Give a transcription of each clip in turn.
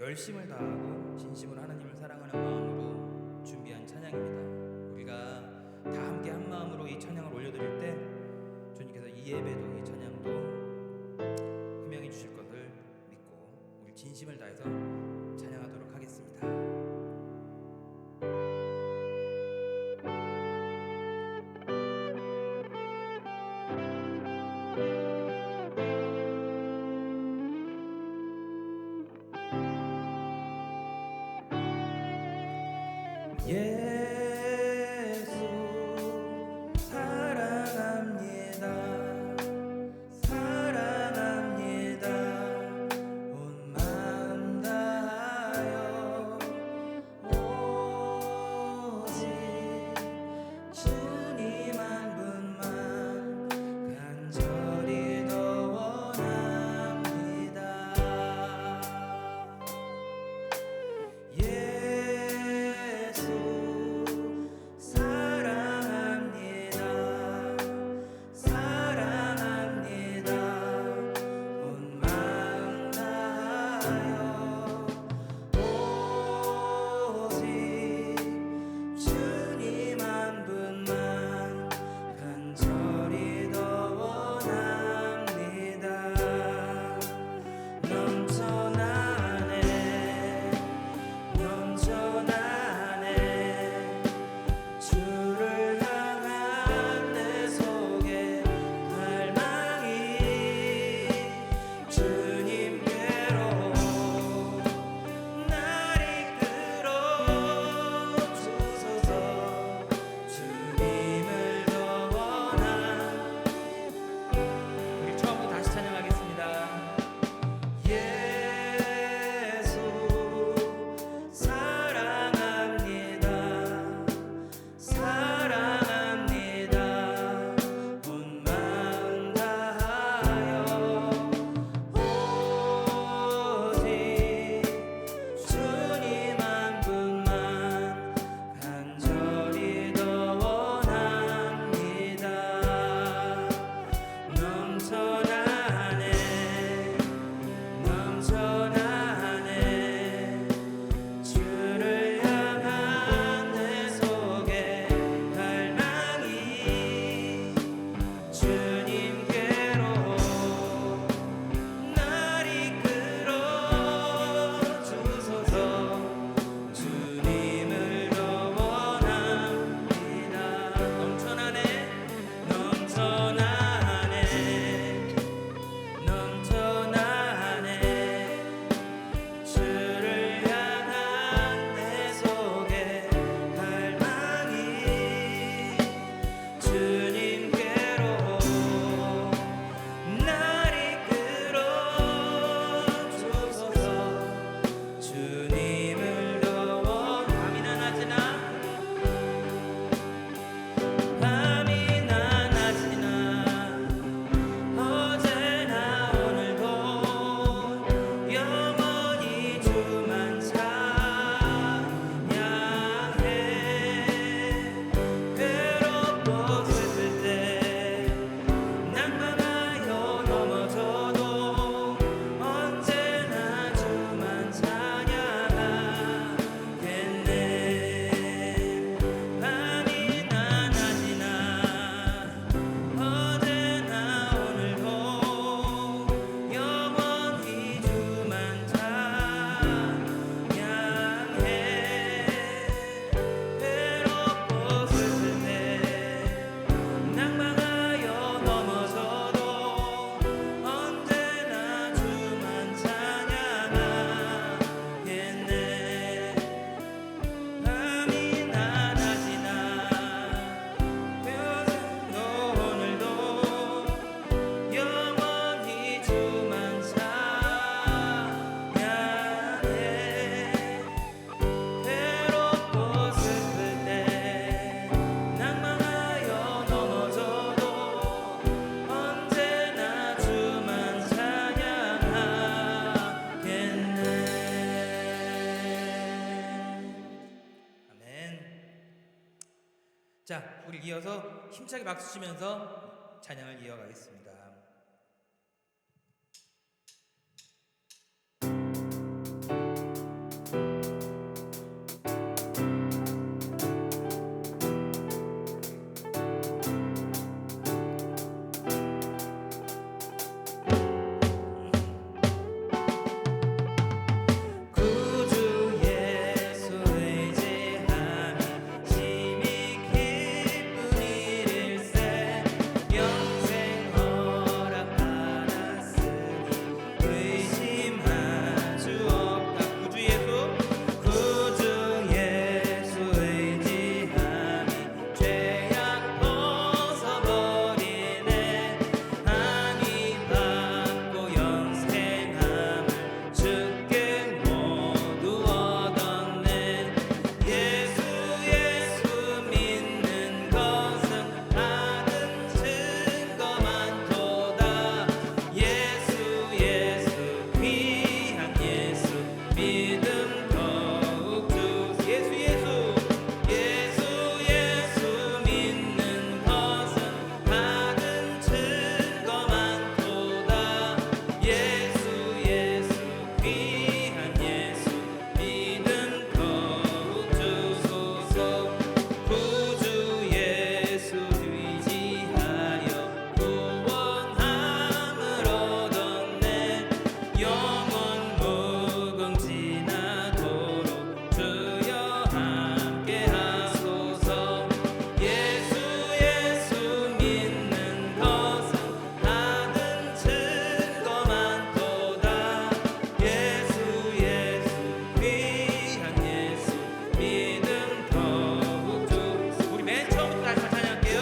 열심을 다하고 진심으로 하나님을 사랑하는 마음으로 준비한 찬양입니다. 우리가 다 함께 한 마음으로 이 찬양을 올려드릴 때 주님께서 이 예배도 이 찬양도 흠명해 주실 것을 믿고 우리 진심을 다해서 찬양하도록 하겠습니다. 예수 사랑합니다. 사랑합니다. 온 마음 다하여 오직 주님 한 분만 간절히 더 원합니다. 자, 우리 이어서 힘차게 박수 치면서 찬양을 이어가겠습니다. 믿음 더욱 주 예수 예수 예수 예수 믿는 것은 받은 증거 많도다 예수 예수 귀한 예수 믿음 더욱 주소서 구주 예수 의지하여 구원함을 얻었네 영원 무궁지나도록 주여 함께 하소서 예수 예수 믿는 것은 받은 증거 많도다 예수 예수 귀한 예수 믿음 더욱 주 우리 맨 처음부터 다시 찬양할게요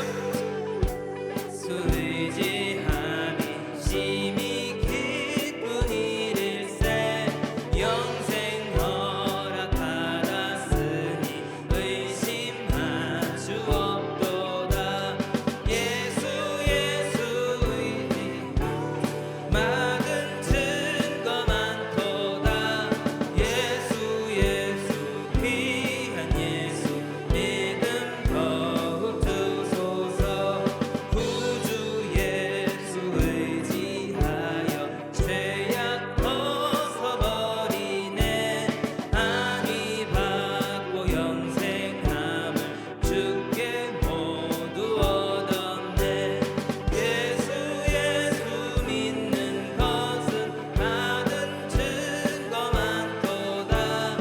수 의지함이 심히 기쁜 일일세 영생 허락받았으니 의심할 수 없도다 예수 예수 의지 받은 증거 많도다 예수 예수 귀한 예수 믿음 더욱 주소서 구주 예수 의지하여 죄악 벗어버리네 안위 받고 영생함을 주께 모두 얻었네 예수 예수 믿는 것은 받은 증거 많도다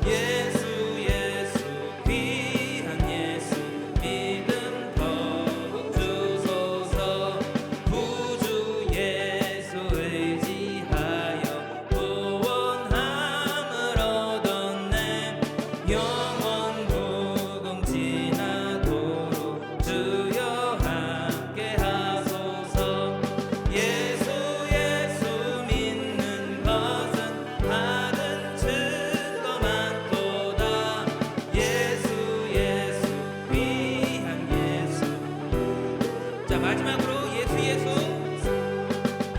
예수 예수 귀한 예수 믿음 더욱 주소서 구주 예수 의지하여 구원함을 얻었네 영원 무궁지나도록 주여 함께 하소서 예수 예수 믿는 것은 받은 증거 많도다 예수 예수 귀한 예수 자 마지막으로 예수 예수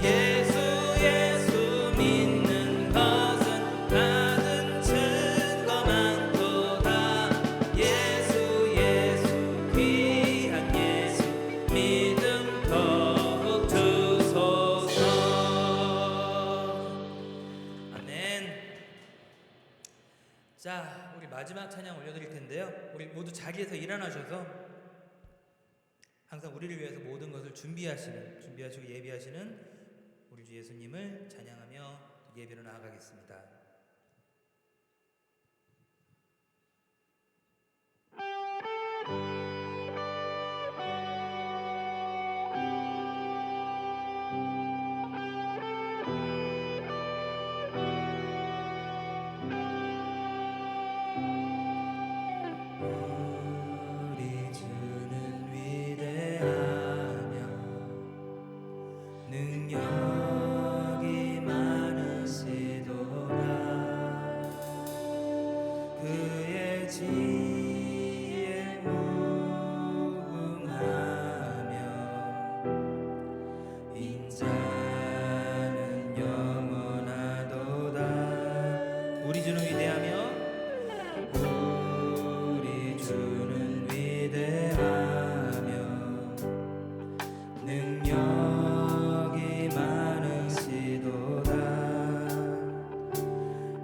예수 예수 믿는 것은 받은 증거 많도다 예수 예수 귀한 예수 믿음 더욱 주소서 아멘. 자 우리 마지막 찬양 올려드릴 텐데요 우리 모두 자리에서 일어나셔서 항상 우리를 위해서 모든 것을 준비하시고 예비하시는 우리 주 예수님을 찬양하며 예배로 나아가겠습니다. 우리 주는 위대하며 능력이 많으시도다 그의 지혜 무궁하며 인자는 영원하도다 우리 주는 위대하며 우리 주는 위대하며 능력이 많으시도다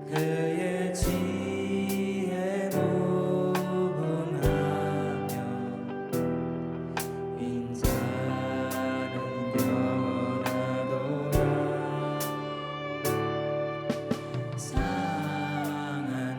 그의 지혜 무궁하며 인자는 영원하도다 상한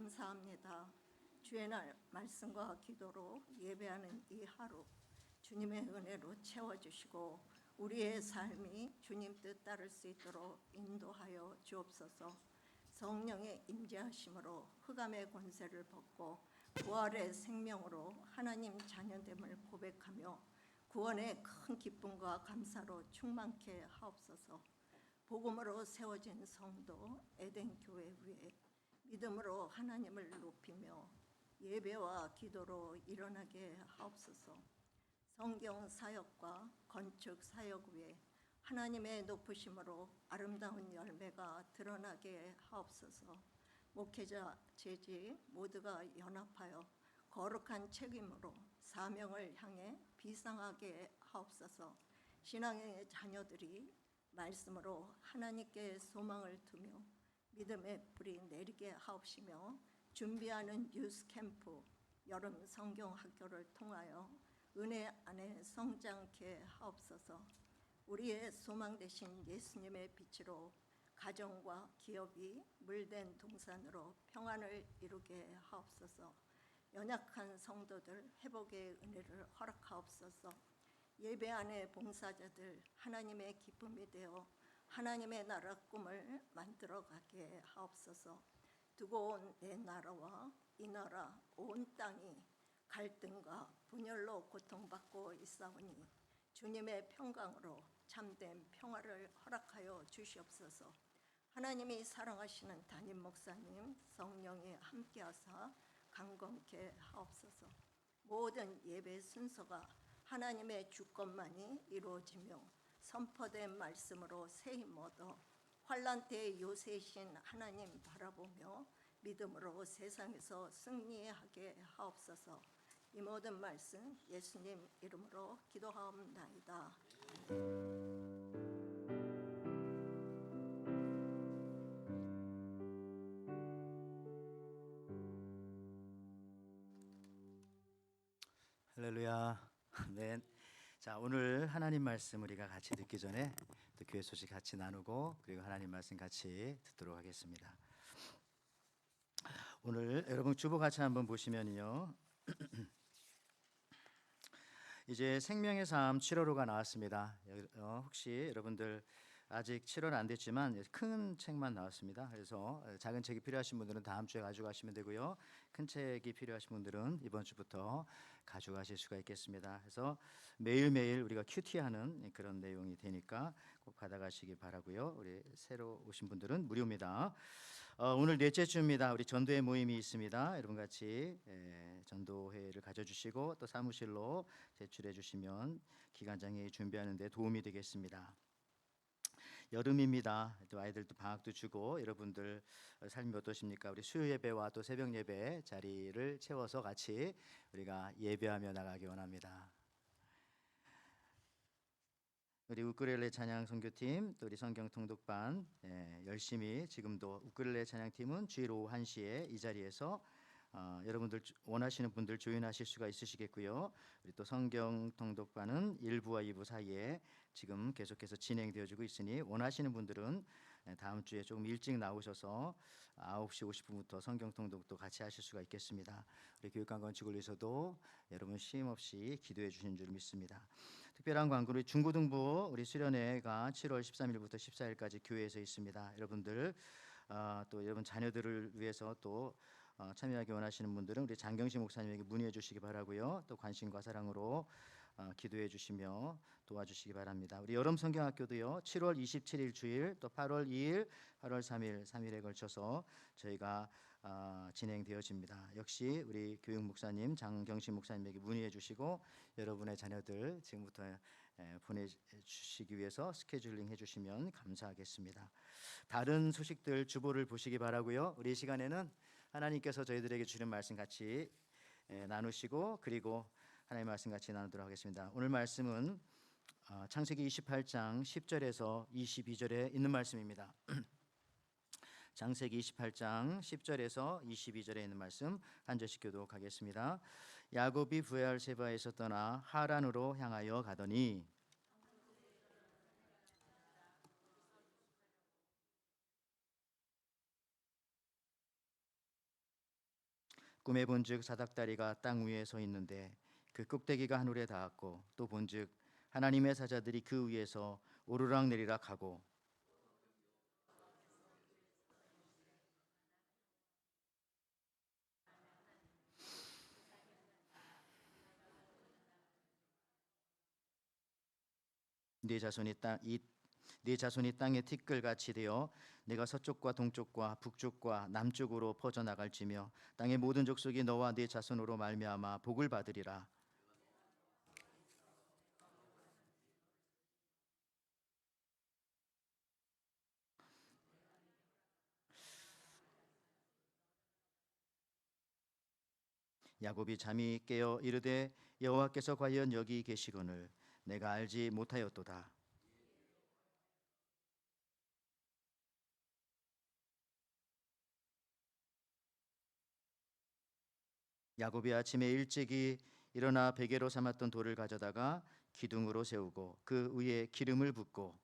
감사합니다. 주의 날 말씀과 기도로 예배하는 이 하루 주님의 은혜로 채워주시고 우리의 삶이 주님 뜻 따를 수 있도록 인도하여 주옵소서. 성령의 임재하심으로 흑암의 권세를 벗고 부활의 생명으로 하나님 자녀됨을 고백하며 구원의 큰 기쁨과 감사로 충만케 하옵소서. 복음으로 세워진 성도 에덴 교회 위에 믿음으로 하나님을 높이며 예배와 기도로 일어나게 하옵소서. 성경 사역과 건축 사역 위에 하나님의 높으심으로 아름다운 열매가 드러나게 하옵소서. 목회자, 재직 모두가 연합하여 거룩한 책임으로 사명을 향해 비상하게 하옵소서. 신앙의 자녀들이 말씀으로 하나님께 소망을 두며 믿음의 불이 내리게 하옵시며 준비하는 유스 캠프, 여름 성경 학교를 통하여 은혜 안에 성장케 하옵소서. 우리의 소망 되신 예수님의 빛으로 가정과 기업이 물된 동산으로 평안을 이루게 하옵소서. 연약한 성도들 회복의 은혜를 허락하옵소서. 예배 안에 봉사자들 하나님의 기쁨이 되어 하나님의 나라 꿈을 만들어가게 하옵소서. 두고 온 내 나라와 이 나라 온 땅이 갈등과 분열로 고통받고 있사오니 주님의 평강으로 참된 평화를 허락하여 주시옵소서. 하나님이 사랑하시는 담임 목사님 성령이 함께하사 강건케 하옵소서. 모든 예배 순서가 하나님의 주권만이 이루어지며 선포된 말씀으로 새 힘 얻어 환난 때의 요새이신 하나님 바라보며 믿음으로 세상에서 승리하게 하옵소서. 이 모든 말씀 예수님 이름으로 기도하옵나이다. 할렐루야. 아멘. 자, 오늘 하나님 말씀 우리가 같이 듣기 전에 또 교회 소식 같이 나누고 그리고 하나님 말씀 같이 듣도록 하겠습니다. 오늘 여러분 주보 같이 한번 보시면요. 이제 생명의 삶 7월호가 나왔습니다. 혹시 여러분들 아직 7월 안 됐지만 큰 책만 나왔습니다. 그래서 작은 책이 필요하신 분들은 다음 주에 가져가시면 되고요. 큰 책이 필요하신 분들은 이번 주부터 가져가실 수가 있겠습니다. 그래서 매일매일 우리가 큐티하는 그런 내용이 되니까 꼭 받아가시기 바라고요. 우리 새로 오신 분들은 무료입니다. 오늘 넷째 주입니다. 우리 전도회 모임이 있습니다. 여러분 같이 전도회를 가져주시고 또 사무실로 제출해 주시면 기간장회 준비하는 데 도움이 되겠습니다. 여름입니다. 또 아이들도 방학도 주고 여러분들 삶이 어떠십니까? 우리 수요 예배와 또 새벽 예배 자리를 채워서 같이 우리가 예배하며 나가기 원합니다. 우리 우크렐레 찬양 선교팀 또 우리 성경 통독반 열심히 지금도 우크렐레 찬양팀은 주일 오후 1시에 이 자리에서 여러분들 원하시는 분들 조인하실 수가 있으시겠고요. 우리 또 성경 통독반은 1부와 2부 사이에 지금 계속해서 진행되어지고 있으니 원하시는 분들은 다음 주에 조금 일찍 나오셔서 9시 50분부터 성경 통독도 같이 하실 수가 있겠습니다. 우리 교육관 건축을 위해서도 여러분 쉼 없이 기도해 주신 줄 믿습니다. 특별한 광고 우리 중고등부 우리 수련회가 7월 13일부터 14일까지 교회에서 있습니다. 여러분들 또 여러분 자녀들을 위해서 또 참여하기 원하시는 분들은 우리 장경식 목사님에게 문의해 주시기 바라고요. 또 관심과 사랑으로 기도해 주시며 도와주시기 바랍니다. 우리 여름 성경학교도요. 7월 27일 주일 또 8월 2일, 8월 3일 3일에 걸쳐서 저희가 진행되어집니다. 역시 우리 교육 목사님 장경식 목사님에게 문의해 주시고 여러분의 자녀들 지금부터 보내주시기 위해서 스케줄링 해주시면 감사하겠습니다. 다른 소식들 주보를 보시기 바라고요. 우리 이 시간에는 하나님께서 저희들에게 주는 말씀 같이 나누시고 그리고 하나님의 말씀 같이 나누도록 하겠습니다. 오늘 말씀은 창세기 28장 10절에서 22절에 있는 말씀입니다. 창세기 28장 10절에서 22절에 있는 말씀 한 절씩 교독하겠습니다. 야곱이 브에알세바에서 떠나 하란으로 향하여 가더니 꿈에 본즉 사닥다리가 땅 위에 서 있는데 그 꼭대기가 하늘에 닿았고 또 본즉 하나님의 사자들이 그 위에서 오르락 내리락 하고 네 자손이 땅의 티끌같이 되어 내가 서쪽과 동쪽과 북쪽과 남쪽으로 퍼져 나갈지며 땅의 모든 족속이 너와 네 자손으로 말미암아 복을 받으리라. 야곱이 잠이 깨어 이르되 여호와께서 과연 여기 계시거늘 내가 알지 못하였도다. 야곱이 아침에 일찍이 일어나 베개로 삼았던 돌을 가져다가 기둥으로 세우고 그 위에 기름을 붓고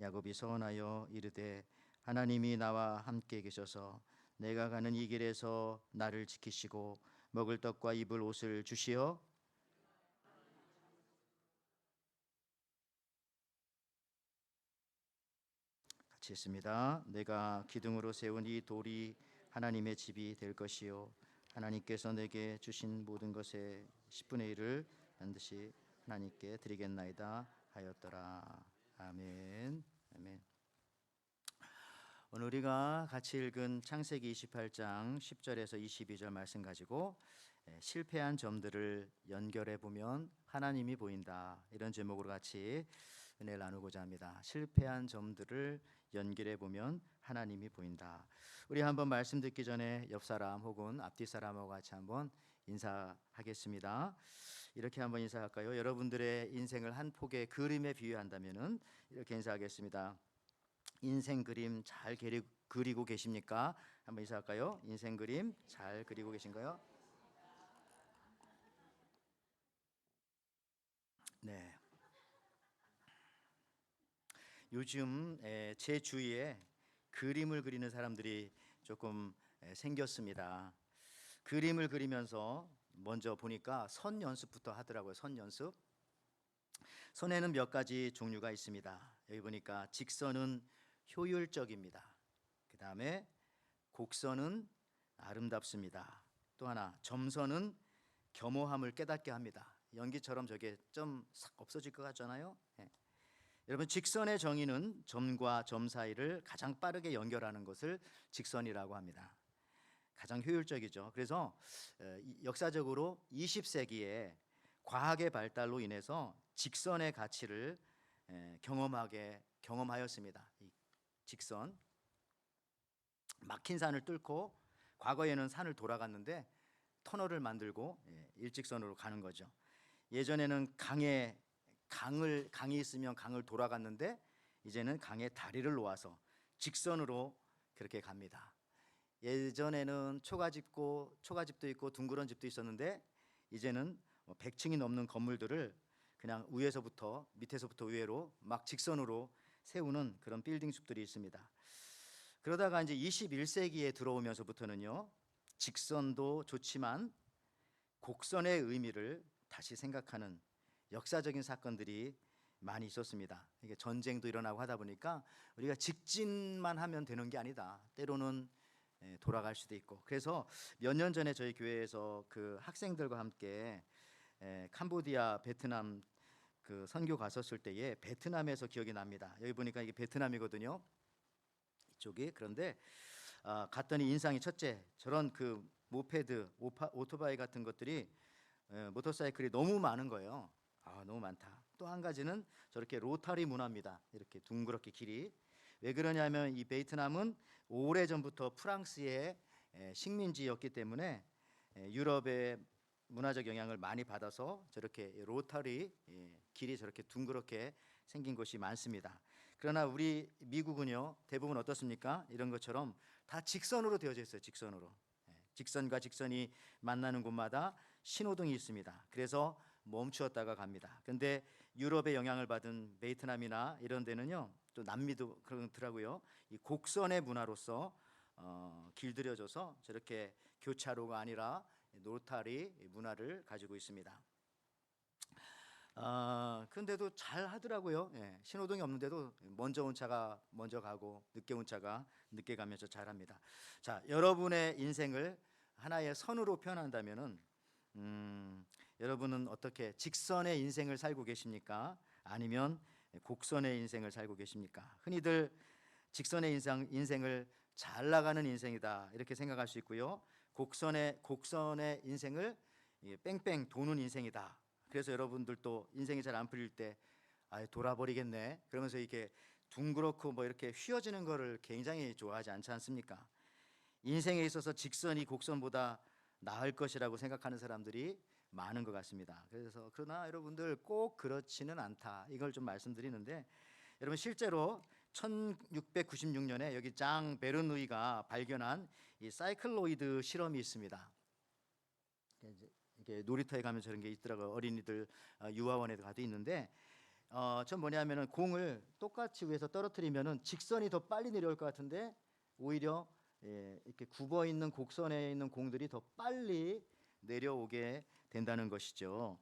야곱이 서원하여 이르되 하나님이 나와 함께 계셔서 내가 가는 이 길에서 나를 지키시고 먹을 떡과 입을 옷을 주시어 같이 했습니다. 내가 기둥으로 세운 이 돌이 하나님의 집이 될 것이요 하나님께서 내게 주신 모든 것의 10분의 1을 반드시 하나님께 드리겠나이다 하였더라. 아멘. 아멘. 오늘 우리가 같이 읽은 창세기 28장 10절에서 22절 말씀 가지고 실패한 점들을 연결해 보면 하나님이 보인다, 이런 제목으로 같이 은혜를 나누고자 합니다. 실패한 점들을 연결해 보면 하나님이 보인다. 우리 한번 말씀 듣기 전에 옆 사람 혹은 앞뒤 사람하고 같이 한번 인사하겠습니다. 이렇게 한번 인사할까요? 여러분들의 인생을 한 폭의 그림에 비유한다면은 이렇게 인사하겠습니다. 인생 그림 잘 그리고 계십니까? 한번 인사할까요? 인생 그림 잘 그리고 계신가요? 네. 요즘 제 주위에 그림을 그리는 사람들이 조금 생겼습니다. 그림을 그리면서 먼저 보니까 선 연습부터 하더라고요. 선 연습. 선에는 몇 가지 종류가 있습니다. 여기 보니까 직선은 효율적입니다. 그 다음에 곡선은 아름답습니다. 또 하나 점선은 겸허함을 깨닫게 합니다. 연기처럼 저게 좀 싹 없어질 것 같잖아요. 예. 여러분, 직선의 정의는 점과 점 사이를 가장 빠르게 연결하는 것을 직선이라고 합니다. 가장 효율적이죠. 그래서 역사적으로 20세기에 과학의 발달로 인해서 직선의 가치를 경험하였습니다. 이 직선, 막힌 산을 뚫고 과거에는 산을 돌아갔는데 터널을 만들고 일직선으로 가는 거죠. 예전에는 강이 있으면 강을 돌아갔는데 이제는 강에 다리를 놓아서 직선으로 그렇게 갑니다. 예전에는 초가집도 있고 둥그런 집도 있었는데 이제는 100층이 넘는 건물들을 그냥 밑에서부터 위로 막 직선으로 세우는 그런 빌딩 숲들이 있습니다. 그러다가 이제 21세기에 들어오면서부터는요, 직선도 좋지만 곡선의 의미를 다시 생각하는 역사적인 사건들이 많이 있었습니다. 이게 전쟁도 일어나고 하다 보니까 우리가 직진만 하면 되는 게 아니다. 때로는 돌아갈 수도 있고. 그래서 몇 년 전에 저희 교회에서 그 학생들과 함께 캄보디아, 베트남 그 선교 갔었을 때에 베트남에서 기억이 납니다. 여기 보니까 이게 베트남이거든요. 이쪽이. 그런데 갔더니 인상이 첫째, 저런 그 모페드, 오토바이 같은 것들이 모터사이클이 너무 많은 거예요. 너무 많다. 또 한 가지는 저렇게 로타리 문화입니다. 이렇게 둥그렇게 길이. 왜 그러냐면 이 베트남은 오래전부터 프랑스의 식민지였기 때문에 유럽의 문화적 영향을 많이 받아서 저렇게 로타리 길이 저렇게 둥그렇게 생긴 곳이 많습니다. 그러나 우리 미국은요, 대부분 어떻습니까? 이런 것처럼 다 직선으로 되어져 있어요. 직선으로. 직선과 직선이 만나는 곳마다 신호등이 있습니다. 그래서 멈추었다가 갑니다. 근데 유럽의 영향을 받은 베트남이나 이런 데는요, 또 남미도 그렇더라고요. 이 곡선의 문화로서 길들여져서 저렇게 교차로가 아니라 노타리 문화를 가지고 있습니다. 근데도 잘 하더라고요. 예, 신호등이 없는데도 먼저 온 차가 먼저 가고 늦게 온 차가 늦게 가면서 잘합니다. 자, 여러분의 인생을 하나의 선으로 표현한다면은 여러분은 어떻게 직선의 인생을 살고 계십니까? 아니면 곡선의 인생을 살고 계십니까? 흔히들 직선의 인생을 잘 나가는 인생이다 이렇게 생각할 수 있고요. 곡선의 인생을 뺑뺑 도는 인생이다. 그래서 여러분들도 인생이 잘 안 풀릴 때 돌아버리겠네 그러면서 이렇게 둥그렇고 뭐 이렇게 휘어지는 거를 굉장히 좋아하지 않지 않습니까? 인생에 있어서 직선이 곡선보다 나을 것이라고 생각하는 사람들이 많은 것 같습니다. 그러나 여러분들 꼭 그렇지는 않다 이걸 좀 말씀드리는데, 여러분 실제로 1696년에 여기 장 베르누이가 발견한 이 사이클로이드 실험이 있습니다. 이게 놀이터에 가면 저런 게 있더라고요. 어린이들 유아원에 가도 있는데 전 뭐냐면은 공을 똑같이 위에서 떨어뜨리면은 직선이 더 빨리 내려올 것 같은데 오히려 이렇게 굽어 있는 곡선에 있는 공들이 더 빨리 내려오게 된다는 것이죠.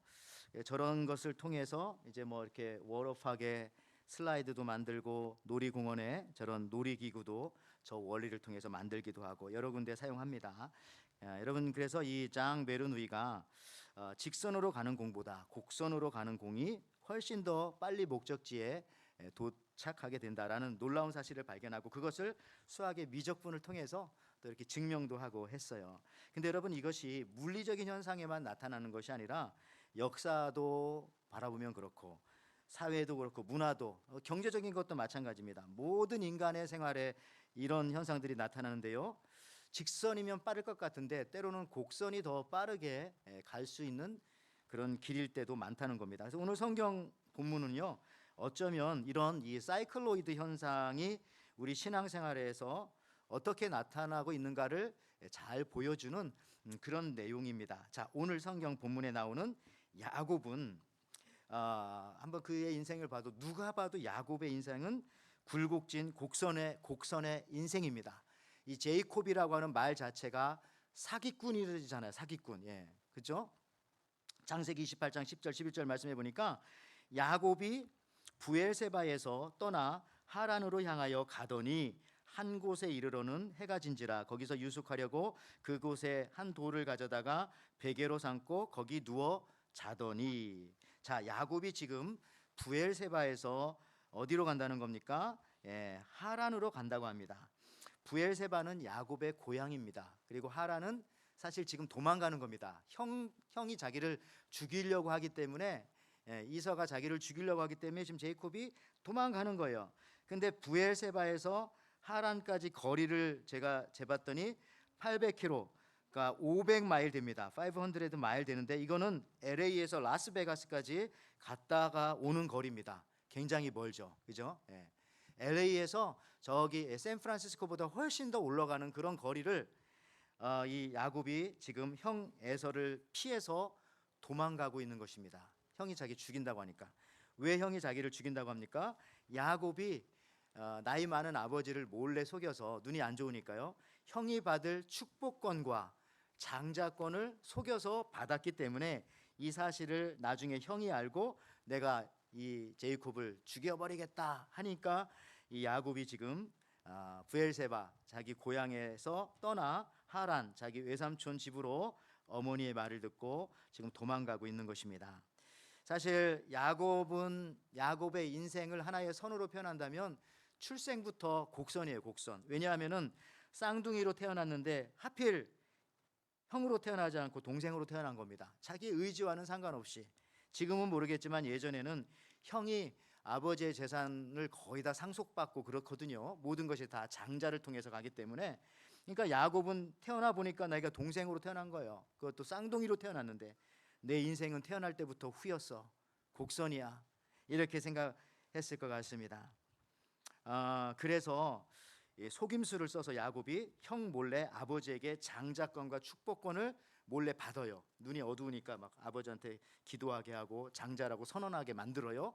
저런 것을 통해서 이제 뭐 이렇게 워터파크에 슬라이드도 만들고 놀이공원에 저런 놀이기구도 저 원리를 통해서 만들기도 하고 여러 군데 사용합니다. 여러분 그래서 이 장 베르누이가 직선으로 가는 공보다 곡선으로 가는 공이 훨씬 더 빨리 목적지에 도착하게 된다라는 놀라운 사실을 발견하고 그것을 수학의 미적분을 통해서 또 이렇게 증명도 하고 했어요. 근데 여러분 이것이 물리적인 현상에만 나타나는 것이 아니라 역사도 바라보면 그렇고 사회도 그렇고 문화도 경제적인 것도 마찬가지입니다. 모든 인간의 생활에 이런 현상들이 나타나는데요. 직선이면 빠를 것 같은데 때로는 곡선이 더 빠르게 갈 수 있는 그런 길일 때도 많다는 겁니다. 그래서 오늘 성경 본문은요. 어쩌면 이런 이 사이클로이드 현상이 우리 신앙생활에서 어떻게 나타나고 있는가를 잘 보여주는 그런 내용입니다. 자, 오늘 성경 본문에 나오는 야곱은 한번 그의 인생을 봐도 누가 봐도 야곱의 인생은 굴곡진 곡선의 인생입니다. 이 제이콥이라고 하는 말 자체가 사기꾼이잖아요. 사기꾼. 예. 그렇죠? 창세기 28장 10절 11절 말씀해 보니까 야곱이 부엘세바에서 떠나 하란으로 향하여 가더니 한 곳에 이르러는 해가 진지라 거기서 유숙하려고 그곳에 한 돌을 가져다가 베개로 삼고 거기 누워 자더니. 자, 야곱이 지금 부엘세바에서 어디로 간다는 겁니까? 하란으로 간다고 합니다. 부엘세바는 야곱의 고향입니다. 그리고 하란은 사실 지금 도망가는 겁니다. 형이 자기를 죽이려고 하기 때문에 이서가 자기를 죽이려고 하기 때문에 지금 제이콥이 도망가는 거예요. 근데 부엘세바에서 하란까지 거리를 제가 재봤더니 800km, 그러니까 500마일 됩니다. 500마일 되는데 이거는 LA에서 라스베가스까지 갔다가 오는 거리입니다. 굉장히 멀죠, 그죠? LA에서 저기 샌프란시스코보다 훨씬 더 올라가는 그런 거리를 이 야곱이 지금 형 에서를 피해서 도망가고 있는 것입니다. 형이 자기 죽인다고 하니까. 왜 형이 자기를 죽인다고 합니까? 야곱이 나이 많은 아버지를 몰래 속여서 눈이 안 좋으니까요. 형이 받을 축복권과 장자권을 속여서 받았기 때문에 이 사실을 나중에 형이 알고 내가 이 제이콥을 죽여버리겠다 하니까 이 야곱이 지금 부엘세바 자기 고향에서 떠나 하란 자기 외삼촌 집으로 어머니의 말을 듣고 지금 도망가고 있는 것입니다. 사실 야곱의 인생을 하나의 선으로 표현한다면 출생부터 곡선이에요. 곡선. 왜냐하면은 쌍둥이로 태어났는데 하필 형으로 태어나지 않고 동생으로 태어난 겁니다. 자기 의지와는 상관없이. 지금은 모르겠지만 예전에는 형이 아버지의 재산을 거의 다 상속받고 그렇거든요. 모든 것이 다 장자를 통해서 가기 때문에. 그러니까 야곱은 태어나 보니까 내가 동생으로 태어난 거예요. 그것도 쌍둥이로 태어났는데 내 인생은 태어날 때부터 후였어. 곡선이야. 이렇게 생각했을 것 같습니다. 그래서 속임수를 써서 야곱이 형 몰래 아버지에게 장자권과 축복권을 몰래 받아요. 눈이 어두우니까 막 아버지한테 기도하게 하고 장자라고 선언하게 만들어요.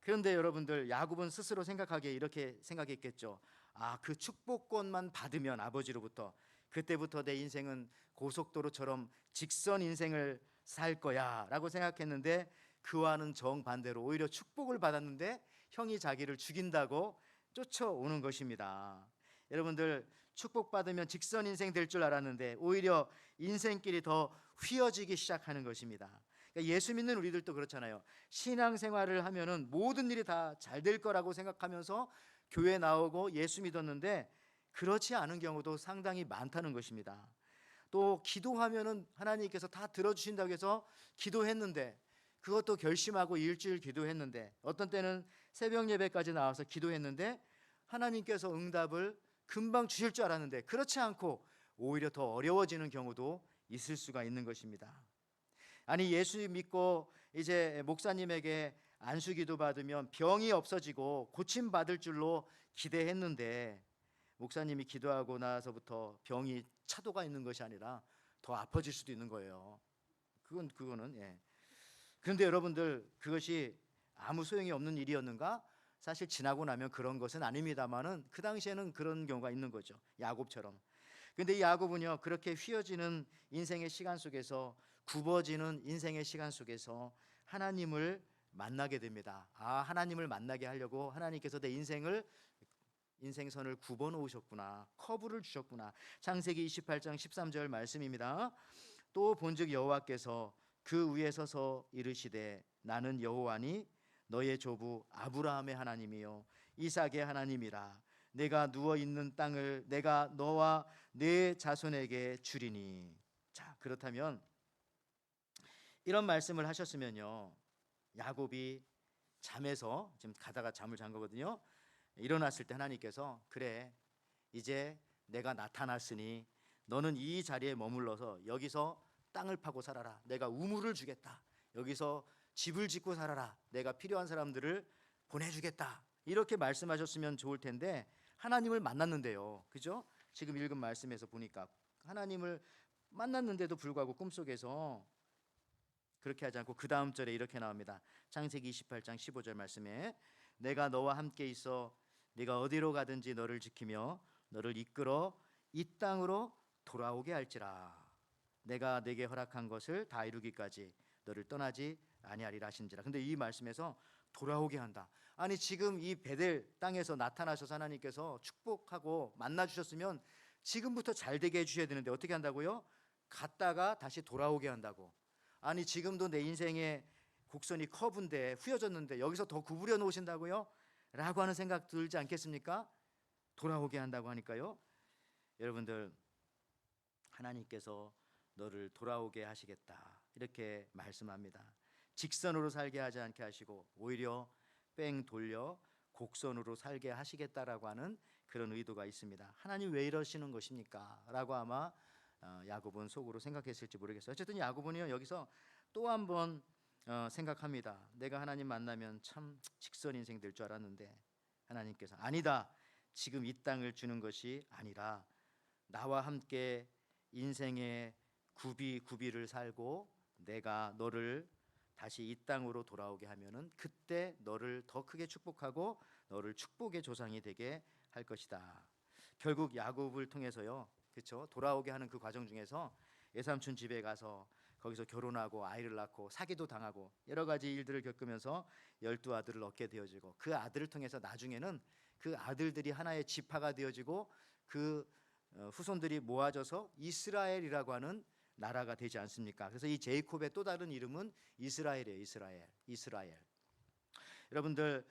그런데 여러분들, 야곱은 스스로 생각하기에 이렇게 생각했겠죠. 아, 그 축복권만 받으면 아버지로부터, 그때부터 내 인생은 고속도로처럼 직선 인생을 살 거야 라고 생각했는데, 그와는 정반대로 오히려 축복을 받았는데 형이 자기를 죽인다고 쫓아오는 것입니다. 여러분들, 축복받으면 직선 인생 될 줄 알았는데 오히려 인생길이 더 휘어지기 시작하는 것입니다. 그러니까 예수 믿는 우리들도 그렇잖아요. 신앙생활을 하면은 모든 일이 다 잘 될 거라고 생각하면서 교회 나오고 예수 믿었는데 그렇지 않은 경우도 상당히 많다는 것입니다. 또 기도하면은 하나님께서 다 들어주신다고 해서 기도했는데, 그것도 결심하고 일주일 기도했는데, 어떤 때는 새벽 예배까지 나와서 기도했는데 하나님께서 응답을 금방 주실 줄 알았는데 그렇지 않고 오히려 더 어려워지는 경우도 있을 수가 있는 것입니다. 아니, 예수 믿고 이제 목사님에게 안수기도 받으면 병이 없어지고 고침 받을 줄로 기대했는데, 목사님이 기도하고 나서부터 병이 차도가 있는 것이 아니라 더 아파질 수도 있는 거예요. 그거는 예. 그런데 여러분들, 그것이 아무 소용이 없는 일이었는가? 사실 지나고 나면 그런 것은 아닙니다만은 그 당시에는 그런 경우가 있는 거죠. 야곱처럼. 근데 이 야곱은요, 그렇게 휘어지는 인생의 시간 속에서, 굽어지는 인생의 시간 속에서 하나님을 만나게 됩니다. 아, 하나님을 만나게 하려고 하나님께서 내 인생선을 굽어 놓으셨구나, 커브를 주셨구나. 창세기 28장 13절 말씀입니다. 또 본즉 여호와께서 그 위에 서서 이르시되 나는 여호와니 너의 조부 아브라함의 하나님이요 이삭의 하나님이라. 내가 누워 있는 땅을 내가 너와 네 자손에게 주리니. 자, 그렇다면 이런 말씀을 하셨으면요, 야곱이 잠에서, 지금 가다가 잠을 잔 거거든요, 일어났을 때 하나님께서 그래, 이제 내가 나타났으니 너는 이 자리에 머물러서 여기서 땅을 파고 살아라. 내가 우물을 주겠다. 여기서 집을 짓고 살아라. 내가 필요한 사람들을 보내주겠다. 이렇게 말씀하셨으면 좋을 텐데 하나님을 만났는데요, 그죠? 지금 읽은 말씀에서 보니까 하나님을 만났는데도 불구하고 꿈속에서 그렇게 하지 않고 그 다음 절에 이렇게 나옵니다. 창세기 28장 15절 말씀에 내가 너와 함께 있어 네가 어디로 가든지 너를 지키며 너를 이끌어 이 땅으로 돌아오게 할지라. 내가 네게 허락한 것을 다 이루기까지 너를 떠나지 아니하리라 하신지라. 근데 이 말씀에서 돌아오게 한다. 아니, 지금 이 베델 땅에서 나타나셔서 하나님께서 축복하고 만나 주셨으면 지금부터 잘 되게 해 주셔야 되는데 어떻게 한다고요? 갔다가 다시 돌아오게 한다고. 아니, 지금도 내 인생의 곡선이 커브인데, 휘어졌는데 여기서 더 구부려 놓으신다고요? 라고 하는 생각 들지 않겠습니까? 돌아오게 한다고 하니까요. 여러분들, 하나님께서 너를 돌아오게 하시겠다 이렇게 말씀합니다. 직선으로 살게 하지 않게 하시고 오히려 뺑 돌려 곡선으로 살게 하시겠다라고 하는 그런 의도가 있습니다. 하나님 왜 이러시는 것입니까? 라고 아마 야곱은 속으로 생각했을지 모르겠어요. 어쨌든 야곱은요, 여기서 또 한 번 생각합니다. 내가 하나님 만나면 참 직선 인생 될 줄 알았는데 하나님께서 아니다, 지금 이 땅을 주는 것이 아니라 나와 함께 인생의 구비를 살고 내가 너를 다시 이 땅으로 돌아오게 하면은 그때 너를 더 크게 축복하고 너를 축복의 조상이 되게 할 것이다. 결국 야곱을 통해서요, 그렇죠, 돌아오게 하는 그 과정 중에서 외삼촌 집에 가서 거기서 결혼하고 아이를 낳고 사기도 당하고 여러 가지 일들을 겪으면서 12아들을 얻게 되어지고, 그 아들을 통해서 나중에는 그 아들들이 하나의 지파가 되어지고 그 후손들이 모아져서 이스라엘이라고 하는 나라가 되지 않습니까? 그래서 이 제이콥의 또 다른 이름은 이스라엘이에요. 이스라엘. 여러분들,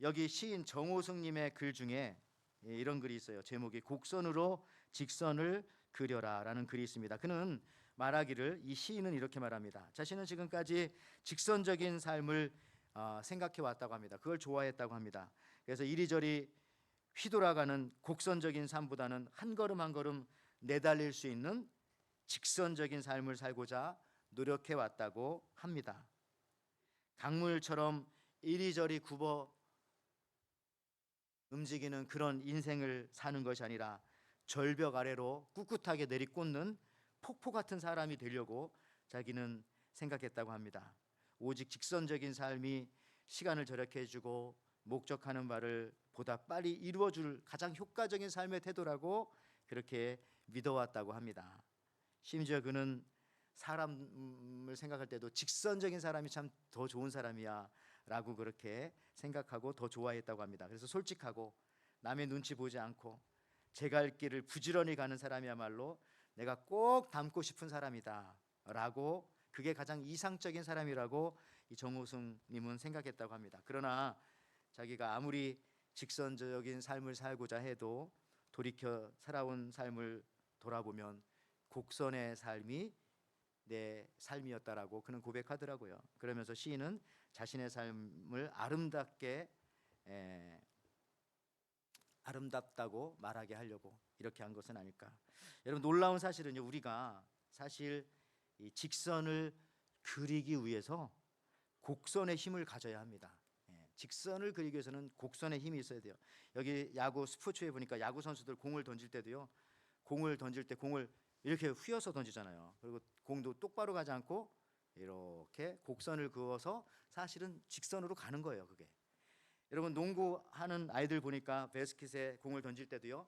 여기 시인 정호승님의 글 중에 이런 글이 있어요. 제목이 곡선으로 직선을 그려라라는 글이 있습니다. 그는 말하기를, 이 시인은 이렇게 말합니다. 자신은 지금까지 직선적인 삶을 생각해 왔다고 합니다. 그걸 좋아했다고 합니다. 그래서 이리저리 휘돌아가는 곡선적인 삶보다는 한 걸음 한 걸음 내달릴 수 있는 직선적인 삶을 살고자 노력해 왔다고 합니다. 강물처럼 이리저리 굽어 움직이는 그런 인생을 사는 것이 아니라 절벽 아래로 꿋꿋하게 내리꽂는 폭포 같은 사람이 되려고 자기는 생각했다고 합니다. 오직 직선적인 삶이 시간을 절약해 주고 목적하는 바를 보다 빨리 이루어 줄 가장 효과적인 삶의 태도라고 그렇게 믿어왔다고 합니다. 심지어 그는 사람을 생각할 때도 직선적인 사람이 참 더 좋은 사람이야 라고 그렇게 생각하고 더 좋아했다고 합니다. 그래서 솔직하고 남의 눈치 보지 않고 제 갈 길을 부지런히 가는 사람이야말로 내가 꼭 닮고 싶은 사람이다 라고, 그게 가장 이상적인 사람이라고 이 정호승님은 생각했다고 합니다. 그러나 자기가 아무리 직선적인 삶을 살고자 해도 돌이켜 살아온 삶을 돌아보면 곡선의 삶이 내 삶이었다라고 그는 고백하더라고요. 그러면서 시인은 자신의 삶을 아름답다고 말하게 하려고 이렇게 한 것은 아닐까. 여러분, 놀라운 사실은요, 우리가 사실 이 직선을 그리기 위해서 곡선의 힘을 가져야 합니다. 직선을 그리기 위해서는 곡선의 힘이 있어야 돼요. 여기 야구 스포츠에 보니까 야구 선수들 공을 던질 때도요, 공을 던질 때 공을 이렇게 휘어서 던지잖아요. 그리고 공도 똑바로 가지 않고 이렇게 곡선을 그어서 사실은 직선으로 가는 거예요. 그게 여러분, 농구하는 아이들 보니까 베스킷에 공을 던질 때도요,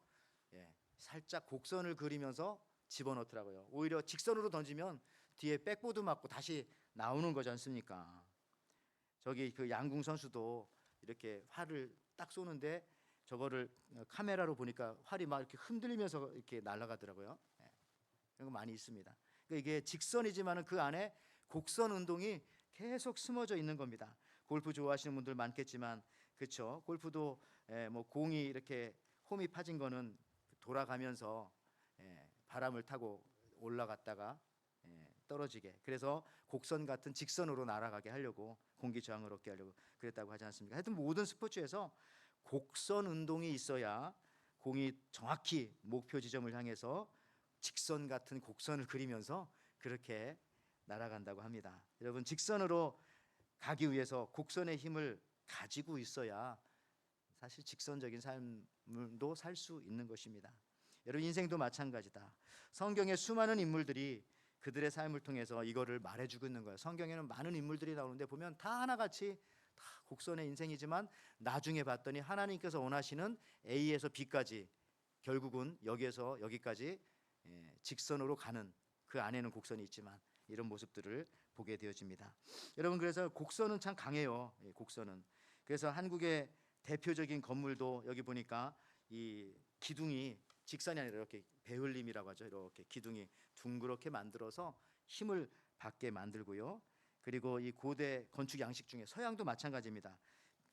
살짝 곡선을 그리면서 집어넣더라고요. 오히려 직선으로 던지면 뒤에 백보드 맞고 다시 나오는 거지 않습니까? 저기 그 양궁 선수도 이렇게 활을 딱 쏘는데 저거를 카메라로 보니까 활이 막 이렇게 흔들리면서 이렇게 날아가더라고요. 이런 거 많이 있습니다. 그러니까 이게 직선이지만은 그 안에 곡선 운동이 계속 숨어져 있는 겁니다. 골프 좋아하시는 분들 많겠지만, 그렇죠? 골프도 뭐 공이 이렇게 홈이 파진 거는 돌아가면서 바람을 타고 올라갔다가 떨어지게, 그래서 곡선 같은 직선으로 날아가게 하려고, 공기 저항을 얻게 하려고 그랬다고 하지 않습니까? 하여튼 모든 스포츠에서 곡선 운동이 있어야 공이 정확히 목표 지점을 향해서 직선 같은 곡선을 그리면서 그렇게 날아간다고 합니다. 여러분, 직선으로 가기 위해서 곡선의 힘을 가지고 있어야 사실 직선적인 삶도 살 수 있는 것입니다. 여러분, 인생도 마찬가지다. 성경의 수많은 인물들이 그들의 삶을 통해서 이거를 말해주고 있는 거예요. 성경에는 많은 인물들이 나오는데 보면 다 하나같이 다 곡선의 인생이지만 나중에 봤더니 하나님께서 원하시는 A에서 B까지, 결국은 여기에서 여기까지 직선으로 가는, 그 안에는 곡선이 있지만 이런 모습들을 보게 되어집니다. 여러분, 그래서 곡선은 참 강해요. 곡선은. 그래서 한국의 대표적인 건물도 여기 보니까 이 기둥이 직선이 아니라 이렇게 배흘림이라고 하죠. 이렇게 기둥이 둥그렇게 만들어서 힘을 받게 만들고요. 그리고 이 고대 건축 양식 중에 서양도 마찬가지입니다.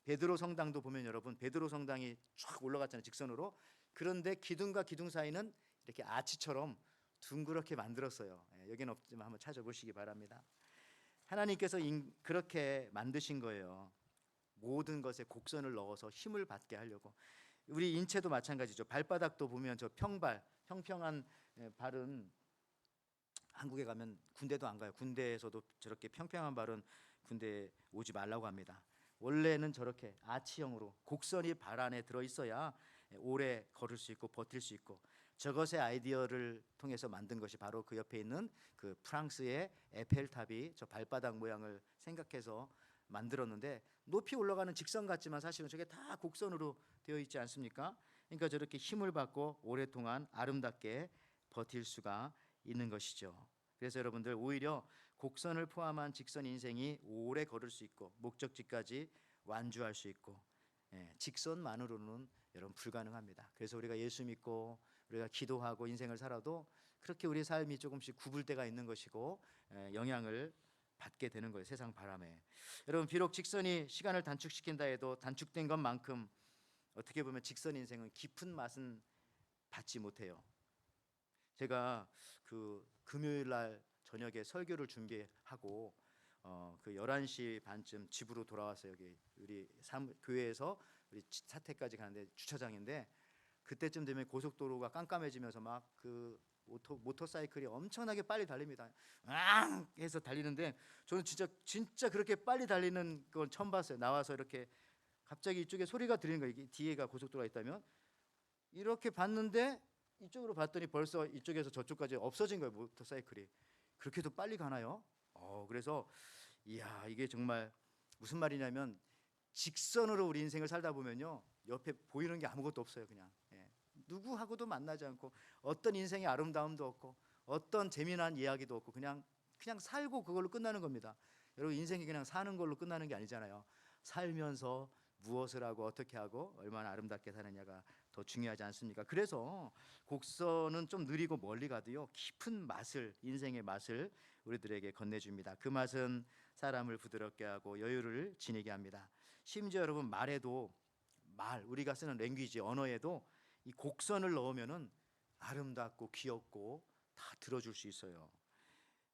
베드로 성당도 보면 여러분, 베드로 성당이 쫙 올라갔잖아요, 직선으로. 그런데 기둥과 기둥 사이는 이렇게 아치처럼 둥그렇게 만들었어요. 여기는 없지만 한번 찾아보시기 바랍니다. 하나님께서 그렇게 만드신 거예요. 모든 것에 곡선을 넣어서 힘을 받게 하려고. 우리 인체도 마찬가지죠. 발바닥도 보면 저 평평한 발은, 한국에 가면 군대도 안 가요. 군대에서도 저렇게 평평한 발은 군대에 오지 말라고 합니다. 원래는 저렇게 아치형으로 곡선이 발 안에 들어 있어야 오래 걸을 수 있고 버틸 수 있고, 저것의 아이디어를 통해서 만든 것이 바로 그 옆에 있는 그 프랑스의 에펠탑이 저 발바닥 모양을 생각해서 만들었는데, 높이 올라가는 직선 같지만 사실은 저게 다 곡선으로 되어 있지 않습니까? 그러니까 저렇게 힘을 받고 오랫동안 아름답게 버틸 수가 있는 것이죠. 그래서 여러분들, 오히려 곡선을 포함한 직선 인생이 오래 걸을 수 있고 목적지까지 완주할 수 있고, 직선만으로는 여러분 불가능합니다. 그래서 우리가 예수 믿고 우리가 기도하고 인생을 살아도 그렇게 우리 삶이 조금씩 굽을 때가 있는 것이고 영향을 받게 되는 거예요, 세상 바람에. 여러분, 비록 직선이 시간을 단축시킨다 해도 단축된 것만큼 어떻게 보면 직선 인생은 깊은 맛은 받지 못해요. 제가 그 금요일 날 저녁에 설교를 준비하고 그 11시 반쯤 집으로 돌아왔어요. 여기 우리 교회에서 우리 사택까지 가는데 주차장인데, 그때쯤 되면 고속도로가 깜깜해지면서 막 그 모터사이클이 엄청나게 빨리 달립니다. 앙 해서 달리는데, 저는 진짜 그렇게 빨리 달리는 건 처음 봤어요. 나와서 이렇게 갑자기 이쪽에 소리가 들리는 거예요. 이게 뒤에가 고속도로가 있다면. 이렇게 봤는데 이쪽으로 봤더니 벌써 이쪽에서 저쪽까지 없어진 거예요, 모터사이클이. 그렇게도 빨리 가나요? 그래서 이야, 이게 정말 무슨 말이냐면 직선으로 우리 인생을 살다 보면요, 옆에 보이는 게 아무것도 없어요. 그냥 누구하고도 만나지 않고 어떤 인생의 아름다움도 없고 어떤 재미난 이야기도 없고 그냥 살고 그걸로 끝나는 겁니다. 여러분, 인생이 그냥 사는 걸로 끝나는 게 아니잖아요. 살면서 무엇을 하고 어떻게 하고 얼마나 아름답게 사느냐가 더 중요하지 않습니까? 그래서 곡선은 좀 느리고 멀리 가도요, 깊은 맛을, 인생의 맛을 우리들에게 건네줍니다. 그 맛은 사람을 부드럽게 하고 여유를 지니게 합니다. 심지어 여러분, 말에도, 우리가 쓰는 랭귀지, 언어에도 이 곡선을 넣으면은 아름답고 귀엽고 다 들어줄 수 있어요.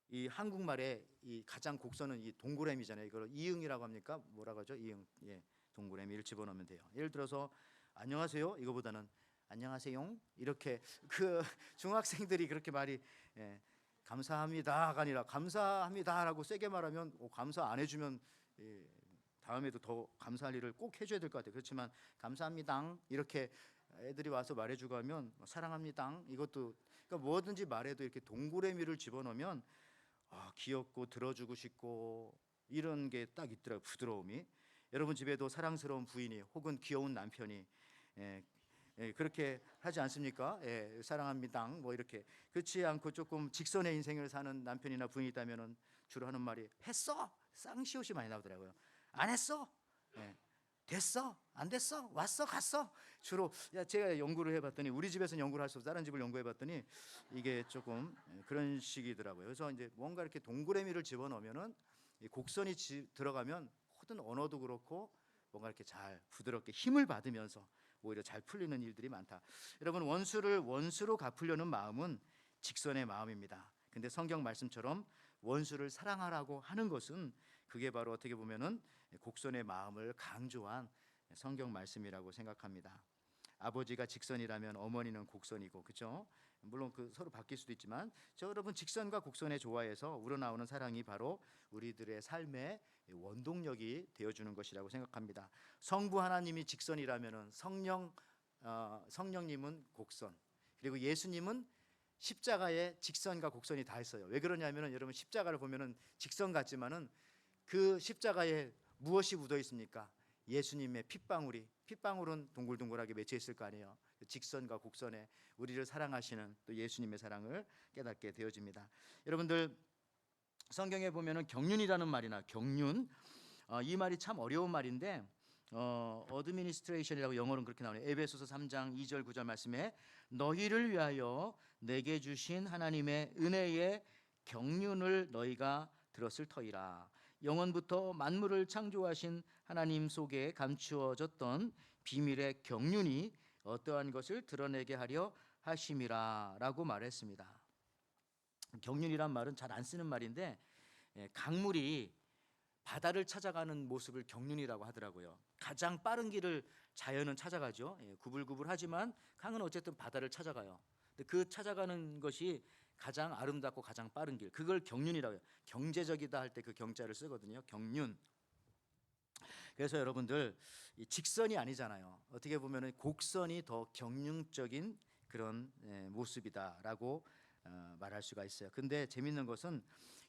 이 한국말에 이 가장 곡선은 이 동그라미잖아요. 이걸 이응이라고 합니까? 뭐라고 하죠? 이응. 동그라미를 집어넣으면 돼요. 예를 들어서 안녕하세요 이거보다는 안녕하세요 이렇게, 그 중학생들이 그렇게 말이 감사합니다가 아니라 감사합니다라고 세게 말하면 감사 안 해주면 다음에도 더 감사할 일을 꼭 해줘야 될 것 같아요. 그렇지만 감사합니다 이렇게 애들이 와서 말해주고 하면 사랑합니다 이것도, 그러니까 뭐든지 말해도 이렇게 동그라미를 집어넣으면 귀엽고 들어주고 싶고 이런 게 딱 있더라고요. 부드러움이. 여러분 집에도 사랑스러운 부인이 혹은 귀여운 남편이 그렇게 하지 않습니까? 사랑합니다 뭐 이렇게. 그렇지 않고 조금 직선의 인생을 사는 남편이나 부인이 있다면 주로 하는 말이 했어? 쌍시옷이 많이 나오더라고요. 안 했어? 됐어? 안 됐어? 왔어? 갔어? 주로 제가 연구를 해봤더니, 우리 집에서는 연구를 할 수 없어 다른 집을 연구해봤더니 이게 조금 그런 식이더라고요. 그래서 이제 뭔가 이렇게 동그라미를 집어넣으면은 곡선이 들어가면 모든 언어도 그렇고 뭔가 이렇게 잘 부드럽게 힘을 받으면서 오히려 잘 풀리는 일들이 많다. 여러분, 원수를 원수로 갚으려는 마음은 직선의 마음입니다. 근데 성경 말씀처럼 원수를 사랑하라고 하는 것은 그게 바로 어떻게 보면은 곡선의 마음을 강조한 성경 말씀이라고 생각합니다. 아버지가 직선이라면 어머니는 곡선이고, 그렇죠? 물론 그 서로 바뀔 수도 있지만 여러분, 직선과 곡선의 조화에서 우러나오는 사랑이 바로 우리들의 삶의 원동력이 되어주는 것이라고 생각합니다. 성부 하나님이 직선이라면은 성령님은 곡선, 그리고 예수님은 십자가에 직선과 곡선이 다 있어요. 왜 그러냐면은 여러분, 십자가를 보면은 직선 같지만은 그 십자가에 무엇이 묻어 있습니까? 예수님의 핏방울은 동글동글하게 맺혀 있을 거 아니에요. 직선과 곡선에 우리를 사랑하시는 또 예수님의 사랑을 깨닫게 되어집니다. 여러분들, 성경에 보면은 경륜이라는 말이나 경륜, 이 말이 참 어려운 말인데 어드미니스트레이션이라고 영어로는 그렇게 나오네요. 에베소서 3장 2절 9절 말씀에 너희를 위하여 내게 주신 하나님의 은혜의 경륜을 너희가 들었을 터이라. 영원부터 만물을 창조하신 하나님 속에 감추어졌던 비밀의 경륜이 어떠한 것을 드러내게 하려 하심이라 라고 말했습니다. 경륜이란 말은 잘 안 쓰는 말인데 강물이 바다를 찾아가는 모습을 경륜이라고 하더라고요. 가장 빠른 길을 자연은 찾아가죠. 구불구불하지만 강은 어쨌든 바다를 찾아가요. 근데 그 찾아가는 것이 가장 아름답고 가장 빠른 길, 그걸 경륜이라고 해요. 경제적이다 할 때 그 경자를 쓰거든요. 경륜. 그래서 여러분들, 이 직선이 아니잖아요. 어떻게 보면 곡선이 더 경륜적인 그런 모습이다라고 말할 수가 있어요. 근데 재밌는 것은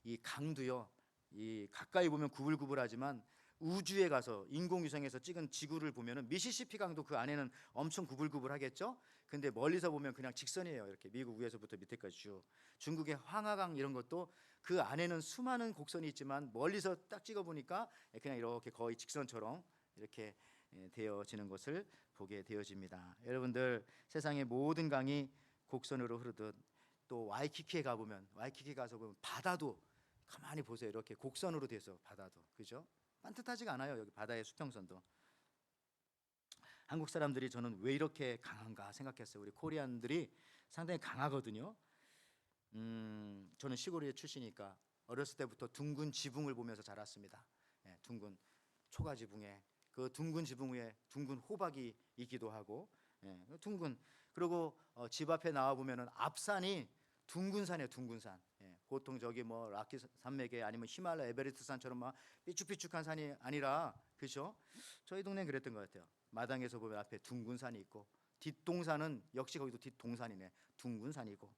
이 강도요, 이 가까이 보면 구불구불하지만 우주에 가서 인공위성에서 찍은 지구를 보면은 미시시피 강도 그 안에는 엄청 구불구불하겠죠. 근데 멀리서 보면 그냥 직선이에요. 이렇게 미국 위에서부터 밑에까지 쭉. 중국의 황하강 이런 것도 그 안에는 수많은 곡선이 있지만 멀리서 딱 찍어 보니까 그냥 이렇게 거의 직선처럼 이렇게 되어지는 것을 보게 되어집니다. 여러분들, 세상의 모든 강이 곡선으로 흐르듯 또 와이키키에 가서 보면 바다도 가만히 보세요. 이렇게 곡선으로 돼서 바다도, 그죠? 반듯하지가 않아요. 여기 바다의 수평선도. 한국 사람들이 저는 왜 이렇게 강한가 생각했어요. 우리 코리안들이 상당히 강하거든요. 저는 시골의 출신이니까 어렸을 때부터 둥근 지붕을 보면서 자랐습니다. 둥근 초가 지붕에, 그 둥근 지붕 위에 둥근 호박이 있기도 하고, 둥근, 그리고 집 앞에 나와 보면은 앞산이 둥근 산이에요. 둥근 산. 보통 저기 뭐 락키 산맥에 아니면 히말라야 에베레스트 산처럼 막 삐쭉삐쭉한 산이 아니라, 그렇죠? 저희 동네는 그랬던 것 같아요. 마당에서 보면 앞에 둥근 산이 있고, 뒷동산은 역시 거기도 뒷동산이네. 둥근 산이고.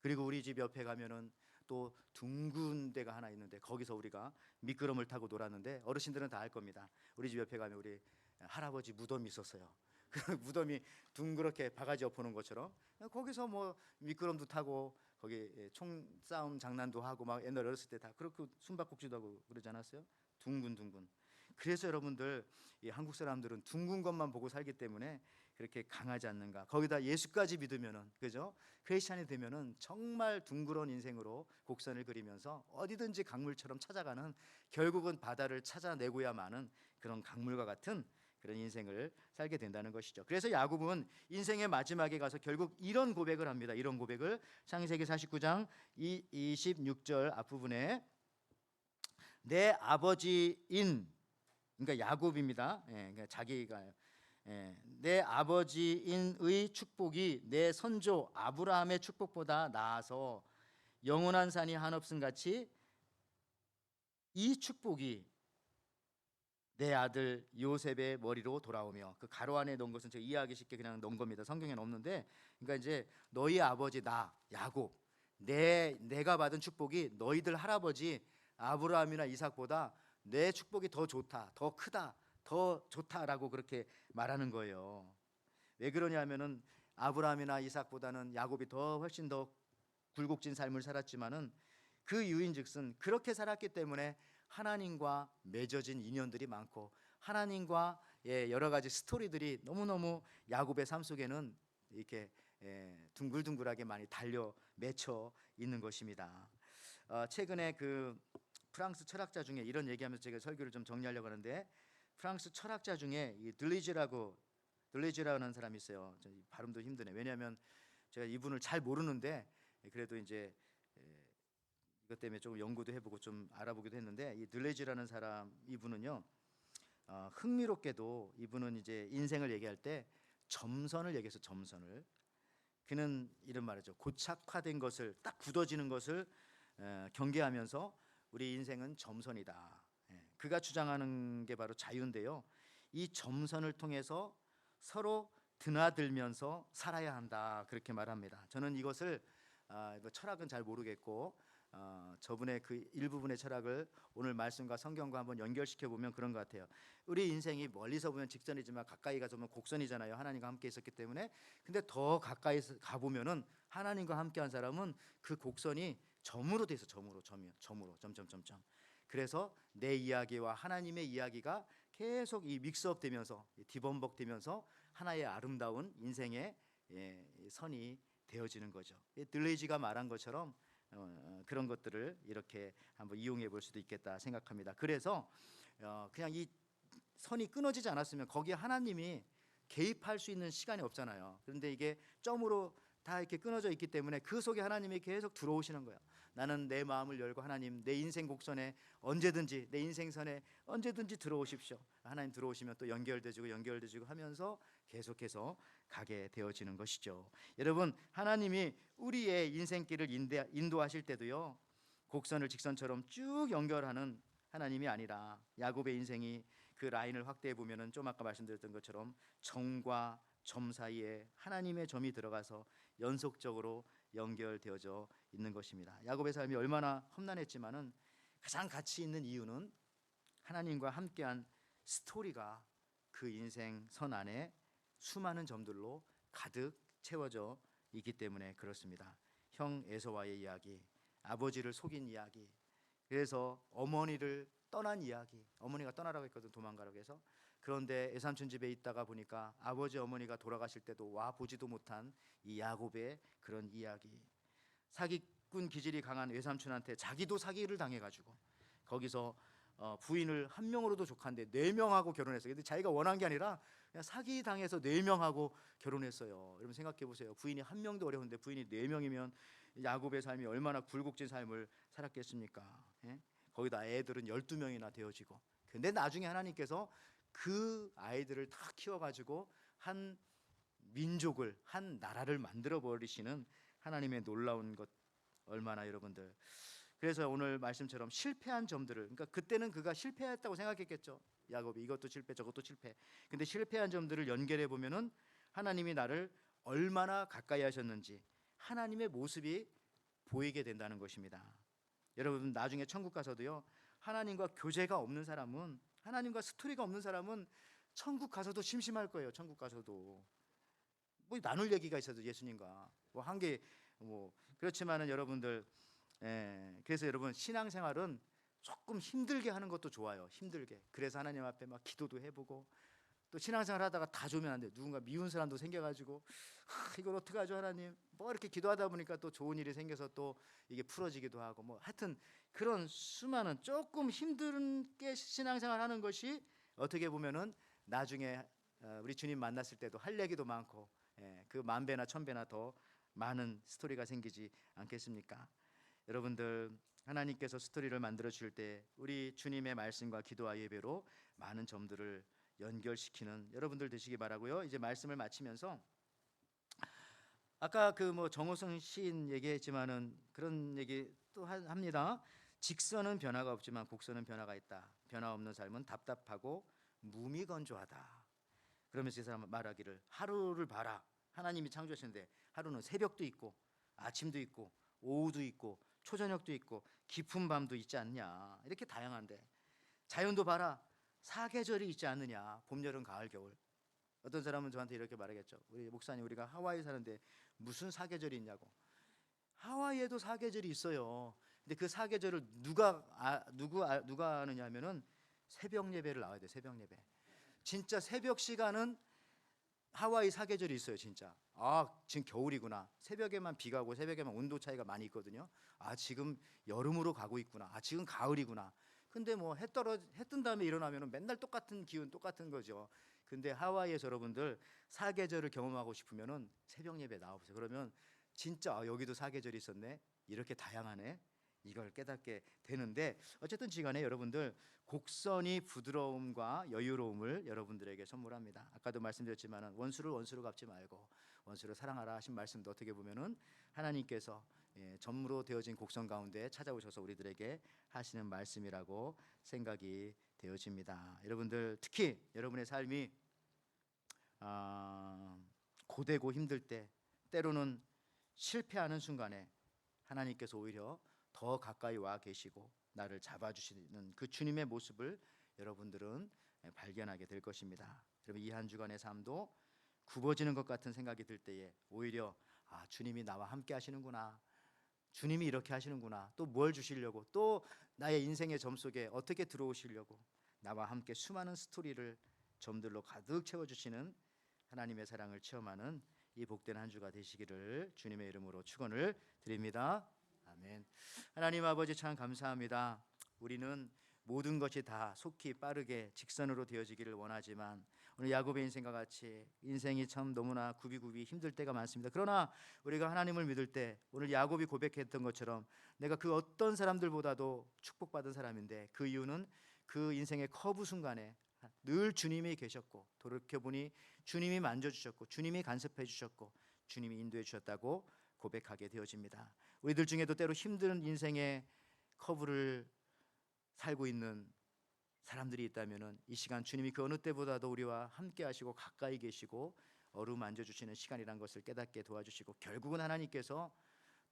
그리고 우리 집 옆에 가면은 또 둥근 데가 하나 있는데 거기서 우리가 미끄럼을 타고 놀았는데 어르신들은 다 알 겁니다. 우리 집 옆에 가면 우리 할아버지 무덤이 있었어요. 그 무덤이 둥그렇게 바가지 엎어놓은 것처럼 거기서 뭐 미끄럼도 타고 거기 총싸움 장난도 하고 막 옛날 어렸을 때 다 그렇게 숨바꼭질도 하고 그러지 않았어요? 둥근. 그래서 여러분들 이 한국 사람들은 둥근 것만 보고 살기 때문에 그렇게 강하지 않는가. 거기다 예수까지 믿으면은, 그죠? 크리스찬이 되면은 정말 둥그런 인생으로 곡선을 그리면서 어디든지 강물처럼 찾아가는, 결국은 바다를 찾아내고야마는 그런 강물과 같은 그런 인생을 살게 된다는 것이죠. 그래서 야곱은 인생의 마지막에 가서 결국 이런 고백을 합니다. 이런 고백을 창세기 49장 26절 앞부분에 내 아버지인, 그러니까 야곱입니다. 그러니까 자기가 내 아버지인의 축복이 내 선조 아브라함의 축복보다 나아서 영원한 산이 한없음 같이 이 축복이 내 아들 요셉의 머리로 돌아오며, 그 가로 안에 넣은 것은 제가 이해하기 쉽게 그냥 넣은 겁니다. 성경에는 없는데, 그러니까 이제 너희 아버지 나 야곱, 내가 받은 축복이 너희들 할아버지 아브라함이나 이삭보다 내 축복이 더 좋다, 더 크다, 더 좋다라고 그렇게 말하는 거예요. 왜 그러냐면은 아브라함이나 이삭보다는 야곱이 훨씬 더 굴곡진 삶을 살았지만은 그 이유인즉슨 그렇게 살았기 때문에 하나님과 맺어진 인연들이 많고 하나님과 여러 가지 스토리들이 너무너무 야곱의 삶 속에는 이렇게 둥글둥글하게 많이 달려 맺혀 있는 것입니다. 최근에 그 프랑스 철학자 중에 이런 얘기하면서 제가 설교를 좀 정리하려고 하는데, 프랑스 철학자 중에 이 들레즈라는 사람이 있어요. 발음도 힘드네. 왜냐하면 제가 이분을 잘 모르는데 그래도 이제 이것 때문에 조금 연구도 해보고 좀 알아보기도 했는데, 이 들레즈라는 사람, 이분은요 흥미롭게도 이분은 이제 인생을 얘기할 때 점선을 얘기해서 점선을, 그는 이런 말이죠. 고착화된 것을, 딱 굳어지는 것을 경계하면서 우리 인생은 점선이다. 그가 주장하는 게 바로 자유인데요. 이 점선을 통해서 서로 드나들면서 살아야 한다, 그렇게 말합니다. 저는 이것을 철학은 잘 모르겠고 저분의 그 일부분의 철학을 오늘 말씀과 성경과 한번 연결시켜 보면 그런 것 같아요. 우리 인생이 멀리서 보면 직선이지만 가까이 가서 보면 곡선이잖아요. 하나님과 함께 있었기 때문에. 근데 더 가까이 가 보면은 하나님과 함께한 사람은 그 곡선이 점으로 돼서 점으로 점점점점. 그래서 내 이야기와 하나님의 이야기가 계속 이 믹스업 되면서 디범벅 되면서 하나의 아름다운 인생의 선이 되어지는 거죠. 들레이지가 말한 것처럼 그런 것들을 이렇게 한번 이용해 볼 수도 있겠다 생각합니다. 그래서 그냥 이 선이 끊어지지 않았으면 거기에 하나님이 개입할 수 있는 시간이 없잖아요. 그런데 이게 점으로 다 이렇게 끊어져 있기 때문에 그 속에 하나님이 계속 들어오시는 거예요. 나는 내 마음을 열고 하나님, 내 인생 곡선에 언제든지, 내 인생선에 언제든지 들어오십시오. 하나님 들어오시면 또 연결되지고 하면서 계속해서 가게 되어지는 것이죠. 여러분, 하나님이 우리의 인생길을 인도하실 때도요 곡선을 직선처럼 쭉 연결하는 하나님이 아니라, 야곱의 인생이 그 라인을 확대해 보면은 좀 아까 말씀드렸던 것처럼 점과 점 사이에 하나님의 점이 들어가서 연속적으로 연결되어져 있는 것입니다. 야곱의 삶이 얼마나 험난했지만은 가장 가치 있는 이유는 하나님과 함께한 스토리가 그 인생 선 안에 수많은 점들로 가득 채워져 있기 때문에 그렇습니다. 형 에서와의 이야기, 아버지를 속인 이야기, 그래서 어머니를 떠난 이야기, 어머니가 떠나라고 했거든, 도망가라고 해서. 그런데 외삼촌 집에 있다가 보니까 아버지 어머니가 돌아가실 때도 와 보지도 못한 이 야곱의 그런 이야기, 사기꾼 기질이 강한 외삼촌한테 자기도 사기를 당해가지고 거기서 부인을 한 명으로도 족한데 4명하고 결혼했어요. 근데 자기가 원한 게 아니라 그냥 사기 당해서 4명하고 결혼했어요. 여러분 생각해 보세요. 부인이 한 명도 어려운데 부인이 4명이면 야곱의 삶이 얼마나 굴곡진 삶을 살았겠습니까? 거기다 애들은 12명이나 되어지고. 근데 나중에 하나님께서 그 아이들을 다 키워가지고 한 민족을, 한 나라를 만들어 버리시는 하나님의 놀라운 것, 얼마나 여러분들. 그래서 오늘 말씀처럼 실패한 점들을, 그러니까 그때는 그가 실패했다고 생각했겠죠. 야곱이 이것도 실패 저것도 실패. 근데 실패한 점들을 연결해 보면은 하나님이 나를 얼마나 가까이 하셨는지, 하나님의 모습이 보이게 된다는 것입니다. 여러분 나중에 천국 가서도요, 하나님과 교제가 없는 사람은, 하나님과 스토리가 없는 사람은 천국 가서도 심심할 거예요. 천국 가서도 뭐 나눌 얘기가 있어도 예수님과 뭐 한 게 뭐 그렇지만은 여러분들, 그래서 여러분 신앙생활은 조금 힘들게 하는 것도 좋아요. 힘들게. 그래서 하나님 앞에 막 기도도 해보고, 또 신앙생활 하다가 다 좋으면 안 돼요. 누군가 미운 사람도 생겨가지고 이걸 어떻게 하죠 하나님, 뭐 이렇게 기도하다 보니까 또 좋은 일이 생겨서 또 이게 풀어지기도 하고, 뭐 하여튼 그런 수많은 조금 힘들게 신앙생활 하는 것이 어떻게 보면은 나중에 우리 주님 만났을 때도 할 얘기도 많고, 그 만 배나 천 배나 더 많은 스토리가 생기지 않겠습니까? 여러분들, 하나님께서 스토리를 만들어 주실 때 우리 주님의 말씀과 기도와 예배로 많은 점들을 연결시키는 여러분들 되시기 바라고요. 이제 말씀을 마치면서 아까 그 뭐 정호성 시인 얘기했지만은 그런 얘기 또 합니다. 직선은 변화가 없지만 곡선은 변화가 있다. 변화 없는 삶은 답답하고 무미건조하다. 그러면서 이 사람은 말하기를, 하루를 봐라. 하나님이 창조하셨는데 하루는 새벽도 있고 아침도 있고 오후도 있고 초저녁도 있고 깊은 밤도 있지 않냐. 이렇게 다양한데 자연도 봐라. 사계절이 있지 않느냐. 봄, 여름, 가을, 겨울. 어떤 사람은 저한테 이렇게 말하겠죠. 우리 목사님, 우리가 하와이 사는데 무슨 사계절이 있냐고. 하와이에도 사계절이 있어요. 근데 그 사계절을 누가 아느냐 하면은 새벽 예배를 나와야 돼. 새벽 예배. 진짜 새벽 시간은 하와이 사계절이 있어요. 진짜. 아, 지금 겨울이구나. 새벽에만 비가 오고 새벽에만 온도 차이가 많이 있거든요. 아, 지금 여름으로 가고 있구나. 아, 지금 가을이구나. 근데 뭐 해 뜬 다음에 일어나면 맨날 똑같은 기운, 똑같은 거죠. 근데 하와이에서 여러분들 사계절을 경험하고 싶으면은 새벽 예배 나와보세요. 그러면 진짜 여기도 사계절이 있었네. 이렇게 다양하네. 이걸 깨닫게 되는데, 어쨌든 지간에 여러분들 곡선이 부드러움과 여유로움을 여러분들에게 선물합니다. 아까도 말씀드렸지만 원수를 원수로 갚지 말고 원수를 사랑하라 하신 말씀도 어떻게 보면은 하나님께서 전무로 되어진 곡선 가운데 찾아오셔서 우리들에게 하시는 말씀이라고 생각이 되어집니다. 여러분들 특히 여러분의 삶이 고되고 힘들 때, 때로는 실패하는 순간에 하나님께서 오히려 더 가까이 와 계시고 나를 잡아주시는 그 주님의 모습을 여러분들은 발견하게 될 것입니다. 여러분, 이 한 주간의 삶도 굽어지는 것 같은 생각이 들 때에 오히려 주님이 나와 함께 하시는구나, 주님이 이렇게 하시는구나, 또 뭘 주시려고, 또 나의 인생의 점 속에 어떻게 들어오시려고 나와 함께 수많은 스토리를 점들로 가득 채워주시는 하나님의 사랑을 체험하는 이 복된 한 주가 되시기를 주님의 이름으로 축원을 드립니다. 아멘. 하나님 아버지, 참 감사합니다. 우리는 모든 것이 다 속히 빠르게 직선으로 되어지기를 원하지만 오늘 야곱의 인생과 같이 인생이 참 너무나 굽이굽이 힘들 때가 많습니다. 그러나 우리가 하나님을 믿을 때 오늘 야곱이 고백했던 것처럼 내가 그 어떤 사람들보다도 축복받은 사람인데, 그 이유는 그 인생의 커브 순간에 늘 주님이 계셨고, 돌이켜보니 주님이 만져주셨고 주님이 간섭해 주셨고 주님이 인도해 주셨다고 고백하게 되어집니다. 우리들 중에도 때로 힘든 인생의 커브를 살고 있는 사람들이 있다면 이 시간 주님이 그 어느 때보다도 우리와 함께 하시고 가까이 계시고 어루만져 주시는 시간이란 것을 깨닫게 도와주시고, 결국은 하나님께서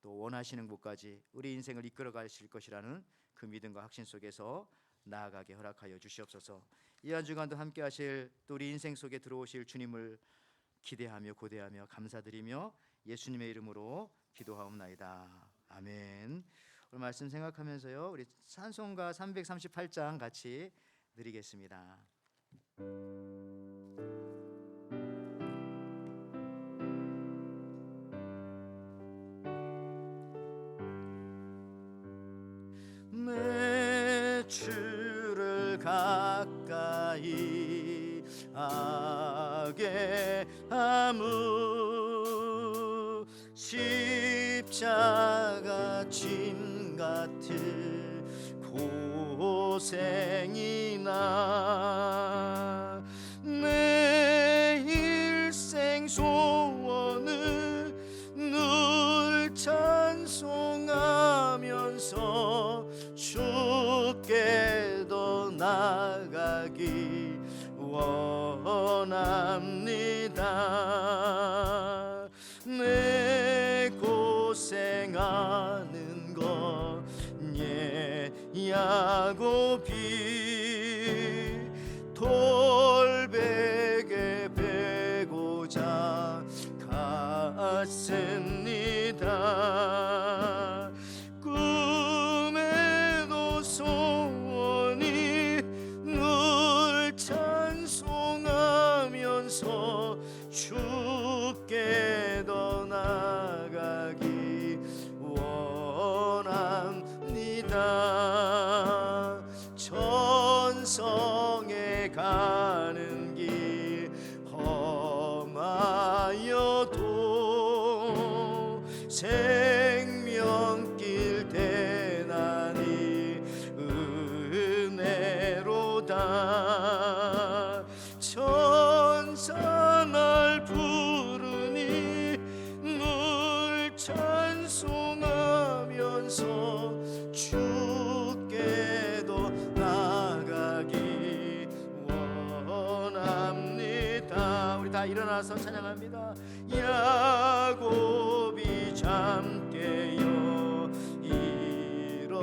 또 원하시는 곳까지 우리 인생을 이끌어 가실 것이라는 그 믿음과 확신 속에서 나아가게 허락하여 주시옵소서. 이 한 주간도 함께 하실 또 우리 인생 속에 들어오실 주님을 기대하며 고대하며 감사드리며 예수님의 이름으로 기도하옵나이다. 아멘. 오늘 말씀 생각하면서요, 우리 찬송가 338장 같이 드리겠습니다. 내 주를 가까이 하게 하무 십자가 짐 같은 고생이나 내 일생 소원을 늘 찬송하면서 주께 더 나아가기 원합니다. 내 고생한 야곱이 돌베개 베고자 갔습니다. 꿈에도 소원이 늘 찬송하면서 주께 더 나가기 원합니다. 천성에 가는 길 험하여도 생명길 대나니 은혜로다. 천사 날 부르니 늘 찬송하면서 주께도 나가기 원합니다. 우리 다 일어나서 찬양합니다. 야곱이 잠 깨어 일어난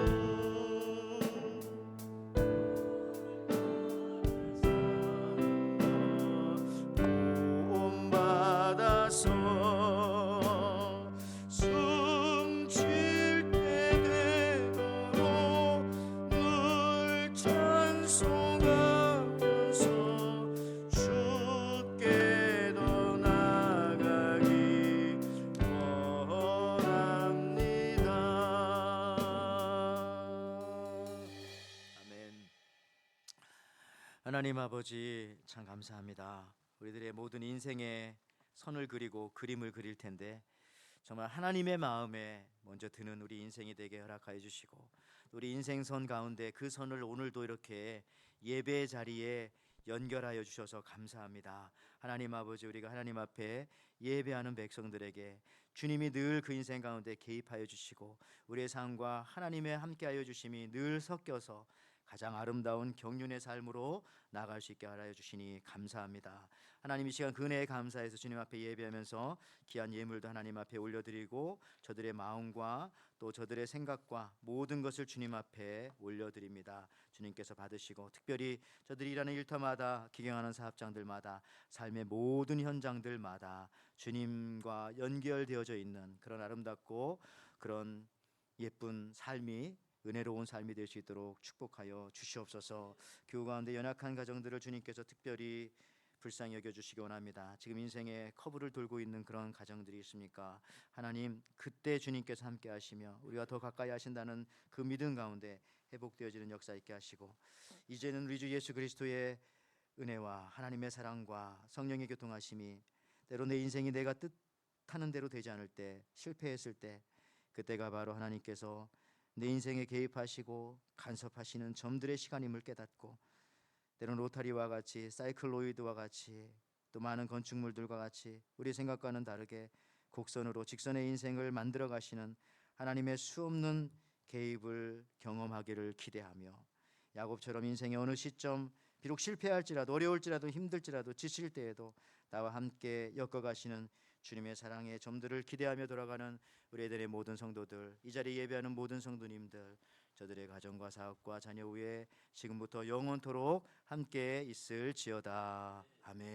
후 본받아서 숨쉴 때 되도록 늘 찬송하면서 주께 더 나가기 원합니다. 아멘. 하나님 아버지 참 감사합니다. 우리들의 모든 인생에 선을 그리고 그림을 그릴 텐데 정말 하나님의 마음에 먼저 드는 우리 인생이 되게 허락하여 주시고 우리 인생선 가운데 그 선을 오늘도 이렇게 예배의 자리에 연결하여 주셔서 감사합니다. 하나님 아버지, 우리가 하나님 앞에 예배하는 백성들에게 주님이 늘 그 인생 가운데 개입하여 주시고 우리의 삶과 하나님의 함께하여 주심이 늘 섞여서 가장 아름다운 경륜의 삶으로 나아갈 수 있게 하여 주시니 감사합니다. 하나님, 이 시간 그 은혜에 감사해서 주님 앞에 예배하면서 귀한 예물도 하나님 앞에 올려드리고 저들의 마음과 또 저들의 생각과 모든 것을 주님 앞에 올려드립니다. 주님께서 받으시고 특별히 저들이 일하는 일터마다 기경하는 사업장들마다 삶의 모든 현장들마다 주님과 연결되어져 있는 그런 아름답고 그런 예쁜 삶이 은혜로운 삶이 될 수 있도록 축복하여 주시옵소서. 교우 가운데 연약한 가정들을 주님께서 특별히 불쌍히 여겨주시기 원합니다. 지금 인생의 커브를 돌고 있는 그런 가정들이 있습니까? 하나님, 그때 주님께서 함께 하시며 우리가 더 가까이 하신다는 그 믿음 가운데 회복되어지는 역사 있게 하시고 이제는 우리 주 예수 그리스도의 은혜와 하나님의 사랑과 성령의 교통하심이 때로 내 인생이 내가 뜻하는 대로 되지 않을 때, 실패했을 때, 그때가 바로 하나님께서 내 인생에 개입하시고 간섭하시는 점들의 시간임을 깨닫고 때로는 로타리와 같이 사이클로이드와 같이 또 많은 건축물들과 같이 우리 생각과는 다르게 곡선으로 직선의 인생을 만들어 가시는 하나님의 수없는 개입을 경험하기를 기대하며 야곱처럼 인생의 어느 시점 비록 실패할지라도 어려울지라도 힘들지라도 지칠 때에도 나와 함께 엮어가시는 주님의 사랑의 점들을 기대하며 돌아가는 우리 에덴의 모든 성도들, 이 자리에 예배하는 모든 성도님들, 저들의 가정과 사업과 자녀 위에 지금부터 영원토록 함께 있을지어다. 아멘.